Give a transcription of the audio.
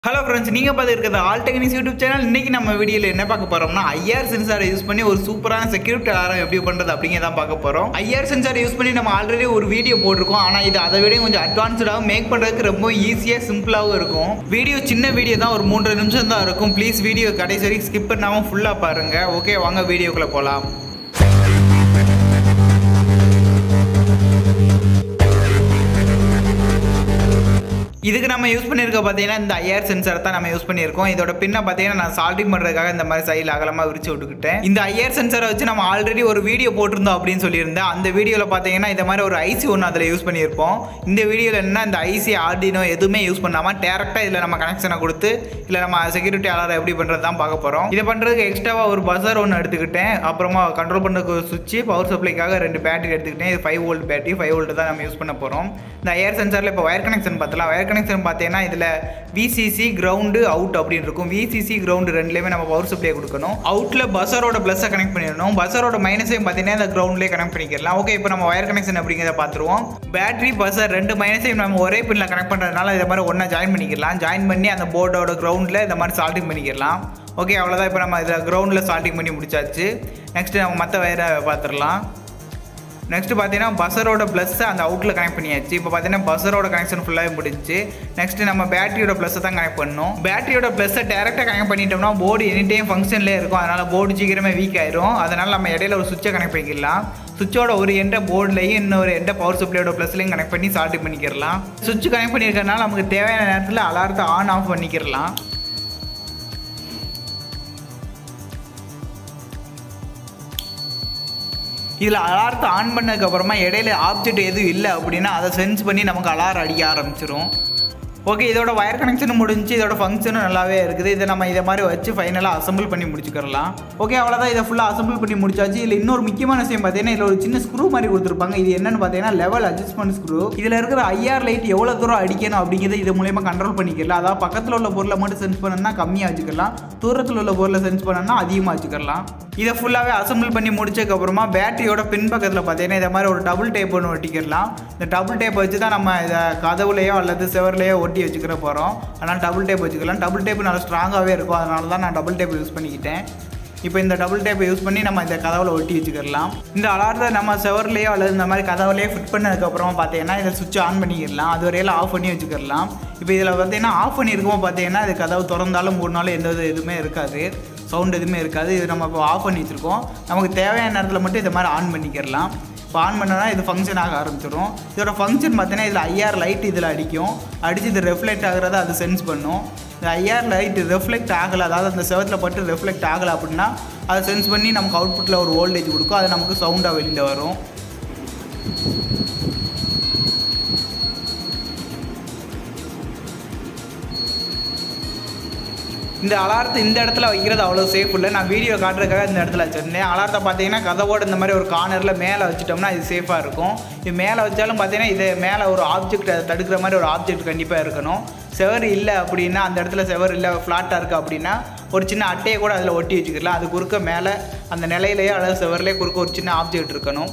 Hello friends, நீங்கள் பார்த்து இருக்கிறது ஆல் டெக்னிக்ஸ் யூடியூப் சேனல். இன்றைக்கி நம்ம வீடியோவில் என்ன பார்க்க போகிறோம்னா ஐஆர் சென்சாரை யூஸ் பண்ணி ஒரு சூப்பரான செக்யூரிட்டி அலாரம் எப்படி பண்ணுறது அப்படிங்கிறதான் பார்க்க போகிறோம். ஐஆர் சென்சாரை யூஸ் பண்ணி நம்ம ஆல்ரெடி ஒரு வீடியோ போட்டிருக்கோம். ஆனால் இது அதை விட கொஞ்சம் அட்வான்ஸ்டாகவும் மேக் பண்ணுறதுக்கு ரொம்ப ஈஸியாக சிம்பிளாகவும் இருக்கும். வீடியோ சின்ன வீடியோ தான், ஒரு 3 நிமிஷம் தான் இருக்கும். ப்ளீஸ் வீடியோ கடைசி வரைக்கும் ஸ்கிப் பண்ணாமல் ஃபுல்லாக பாருங்கள். ஓகே, வாங்க வீடியோக்குள்ளே போகலாம். இதுக்கு நம்ம யூஸ் பண்ணியிருக்க பார்த்தீங்கன்னா இந்த ஐஆர் சென்சார் தான் நம்ம யூஸ் பண்ணியிருக்கோம். இதோட பின்னை பார்த்தீங்கன்னா நான் சால்டிங் பண்ணுறதுக்காக இந்த மாதிரி சைடில் அகலமாக விரிச்சு விட்டுக்கிட்டேன். இந்த ஐஆர் சென்சாரை வச்சு நம்ம ஆல்ரெடி ஒரு வீடியோ போட்டிருந்தோம் அப்படின்னு சொல்லியிருந்தேன். அந்த வீடியோவில் பார்த்தீங்கன்னா இந்த மாதிரி ஒரு ஐசி ஒன்று அதில் யூஸ் பண்ணியிருப்போம். இந்த வீடியோவில் என்ன இந்த ஐசி ஆர்டினோ எதுவுமே யூஸ் பண்ணாமல் டேரெக்டாக இதில் நம்ம கனெக்ஷனை கொடுத்து இல்லை நம்ம செக்யூரிட்டி அலாரம் எப்படி பண்ணுறது தான் பார்க்க போகிறோம். இதை பண்ணுறதுக்கு எக்ஸ்ட்ராவாக ஒரு பஸர் ஒன்று எடுத்துக்கிட்டேன். அப்புறமா கண்ட்ரோல் பண்ணுறதுக்கு ஒரு சுவிட்ச், பவர் சப்ளைக்காக 2 பேட்டரி எடுத்துக்கிட்டேன். இது 5 வோல்ட் பேட்டரி, 5 வோல்ட் தான் நம்ம யூஸ் பண்ண போகிறோம். இந்த ஐஆர் சென்சாரில் இப்போ வயர் கனெக்ஷன் பார்த்தலாம். வயர் கனெக்ஷன் பார்த்தீங்கன்னா இதில் விசிசி கிரவுண்டு அவுட் அப்படின்னு இருக்கும். விசிசி கிரவுண்டு ரெண்டுலேயுமே நம்ம பவர் சப்ளை கொடுக்கணும். அவுட்டில் பஸரோட ப்ளஸ்ஸை கனெக்ட் பண்ணிடணும். பஸரோட மைனஸையும் பார்த்தீங்கன்னா இந்த கிரவுண்ட்லேயே கனெக்ட் பண்ணிக்கலாம். ஓகே, இப்போ நம்ம வயர் கனெக்ஷன் அப்படிங்கிறத பார்த்துருவோம். பேட்டரி பஸர் 2 மைனஸையும் நம்ம ஒரே பின்னில் கனெக்ட் பண்ணுறதுனால இதை மாதிரி ஒன்றா ஜாயின் பண்ணிக்கலாம். ஜாயின் பண்ணி அந்த போர்டோட கிரவுண்டில் இந்த மாதிரி சால்டிங் பண்ணிக்கலாம். ஓகே, அவ்வளோதான். இப்போ நம்ம இதில் கிரவுண்டில் சால்டிங் பண்ணி முடிச்சாச்சு. நெக்ஸ்ட்டு நம்ம மற்ற வயரை பார்த்துடலாம். நெக்ஸ்ட்டு பார்த்தீங்கன்னா பஸரோட ப்ளஸ்ஸை அந்த அவுட்டில் கனெக்ட் பண்ணியாச்சு. இப்போ பார்த்தீங்கன்னா பஸரோட கனெக்ஷன் ஃபுல்லாகவே முடிஞ்சு. நெக்ஸ்ட்டு நம்ம பேட்டரியோட ப்ளஸ்ஸை தான் கனெக்ட் பண்ணணும். பேட்டரியோட ப்ளஸ்ஸை டேரெக்டாக கனெக்ட் பண்ணிட்டோம்னா போர்டு எனி டைம் ஃபங்க்ஷன்லேயே இருக்கும். அதனால் போர்டு சீக்கிரமே வீக் ஆயிரும். அதனால் நம்ம இடையில ஒரு சுவிட்சை கனெக்ட் பண்ணிக்கலாம். சுவிட்சோட ஒரு எண்டை போர்ட்லையும் இன்னொரு எண்டை பவர் சப்ளையோட ப்ளஸ்லையும் கனெக்ட் பண்ணி சால்டிங் பண்ணிக்கிறலாம். சுவிட்ச் கனெக்ட் பண்ணியிருக்கறனால நமக்கு தேவையான நேரத்தில் அலாரத்தை ஆன் ஆஃப் பண்ணிக்கிறலாம். இதில் அலாரத்தை ஆன் பண்ணதுக்கப்புறமா இடையில ஆப்ஜெக்ட் எதுவும் இல்லை அப்படின்னா அதை சென்ஸ் பண்ணி நமக்கு அலாரம் அடிக்க ஆரம்பிச்சிடும். ஓகே, இதோட வயர் கனெக்ஷனும் முடிஞ்சு. இதோட ஃபங்க்ஷனும் நல்லாவே இருக்குது. இதை நம்ம இதை மாதிரி வச்சு ஃபைனலாக அசம்பிள் பண்ணி முடிச்சுக்கலாம். ஓகே, அவ்வளோதான். இதை ஃபுல்லாக அசம்பிள் பண்ணி முடிச்சாச்சு. இதில் இன்னொரு முக்கியமான விஷயம் பார்த்தீங்கன்னா இதில் ஒரு சின்ன ஸ்க்ரூ மாதிரி கொடுத்துருப்பாங்க. இது என்னென்னு பார்த்தீங்கன்னா லெவல் அட்ஜஸ்ட்மெண்ட் ஸ்க்ரூ. இதில் இருக்கிற ஐஆர் லைட் எவ்வளோ தூரம் அடிக்கணும் அப்படிங்கிறத இது மூலயமா கண்ட்ரோல் பண்ணிக்கலாம். அதாவது பக்கத்தில் உள்ள பொருளை மட்டும் சென்ஸ் பண்ணணும்னா கம்மியாக வச்சுக்கலாம், தூரத்தில் உள்ள பொருளை சென்ஸ் பண்ணணும்னா அதிகமாக வச்சுக்கலாம். இதை ஃபுல்லாகவே அசம்பிள் பண்ணி முடிச்சதுக்கப்புறமா பேட்டரியோட பின் பக்கத்தில் பார்த்தீங்கன்னா இதை மாதிரி ஒரு டபுள் டேப் ஒன்று ஒட்டிக்கலாம். இந்த டபுள் டேப் வச்சு தான் நம்ம இதை கதவுலையோ அல்லது செவர்லையோ ஒட்டி வச்சுக்கிற போகிறோம். அதனால் டபுள் டேப் வச்சுக்கலாம். டபுள் டேப் நல்லா ஸ்ட்ராங்காகவே இருக்கும். அதனால தான் நான் டபுள் டேப் யூஸ் பண்ணிக்கிட்டேன். இப்போ இந்த டபுள் டேப்பை யூஸ் பண்ணி நம்ம இந்த கதவில் ஒட்டி வச்சுக்கலாம். இந்த அலாரத்தை நம்ம செவர்லையோ அல்லது இந்த மாதிரி கதவுலையோ ஃபிட் பண்ணதுக்கப்புறமா பார்த்தீங்கன்னா இதை சுவிட்ச் ஆன் பண்ணிக்கலாம். அது வரையில் ஆஃப் பண்ணி வச்சுக்கலாம். இப்போ இதில் பார்த்தீங்கன்னா ஆஃப் பண்ணியிருக்கோம் பார்த்தீங்கன்னா இது கதவு திறந்தாலும் 3 நாள் எந்த எதுவுமே இருக்காது, சவுண்ட் எதுவுமே இருக்காது. இது நம்ம இப்போ ஆஃப் பண்ணி வச்சுருக்கோம். நமக்கு தேவையான நேரத்தில் மட்டும் இதை மாதிரி ஆன் பண்ணிக்கலாம். இப்போ ஆன் பண்ணோன்னா இது ஃபங்க்ஷன் ஆக ஆரம்பிச்சிடும். இதோட ஃபங்க்ஷன் பார்த்தீங்கன்னா இதில் ஐஆர் லைட் இதில் அடிக்கும். அடித்து இது ரெஃப்ளெக்ட் ஆகிறத அது சென்ஸ் பண்ணும். இந்த ஐஆர் லைட் ரெஃப்ளெக்ட் ஆகலை, அதாவது அந்த செவத்தில் பட்டு ரெஃப்ளெக்ட் ஆகலை அப்படின்னா அதை சென்ஸ் பண்ணி நமக்கு அவுட்புட்டில் ஒரு வோல்டேஜ் கொடுக்கும். அது நமக்கு சவுண்டாக வெளியில் வரும். இந்த அலாரத்தை இந்த இடத்துல வைக்கிறது அவ்வளோ சேஃப் இல்லை. நான் வீடியோ காட்டுறதுக்காக இந்த இடத்துல வச்சுருந்தேன். அலாரத்தை பார்த்தீங்கன்னா கதவோடு இந்த மாதிரி ஒரு கார்னரில் மேலே வச்சுட்டோம்னா இது சேஃபாக இருக்கும். இது மேலே வச்சாலும் பார்த்தீங்கன்னா இது மேலே ஒரு ஆப்ஜெக்ட் தடுக்கிற மாதிரி ஒரு ஆப்ஜெக்ட் கண்டிப்பாக இருக்கணும். செவர் இல்லை அப்படின்னா, அந்த இடத்துல செவர் இல்லை ஃப்ளாட்டாக இருக்குது அப்படின்னா ஒரு சின்ன அட்டையை கூட அதில் ஒட்டி வச்சுக்கலாம். அது குறுக்க மேலே அந்த நிலையிலேயே அல்லது செவர்லேயே குறுக்க ஒரு சின்ன ஆப்ஜெக்ட் இருக்கணும்.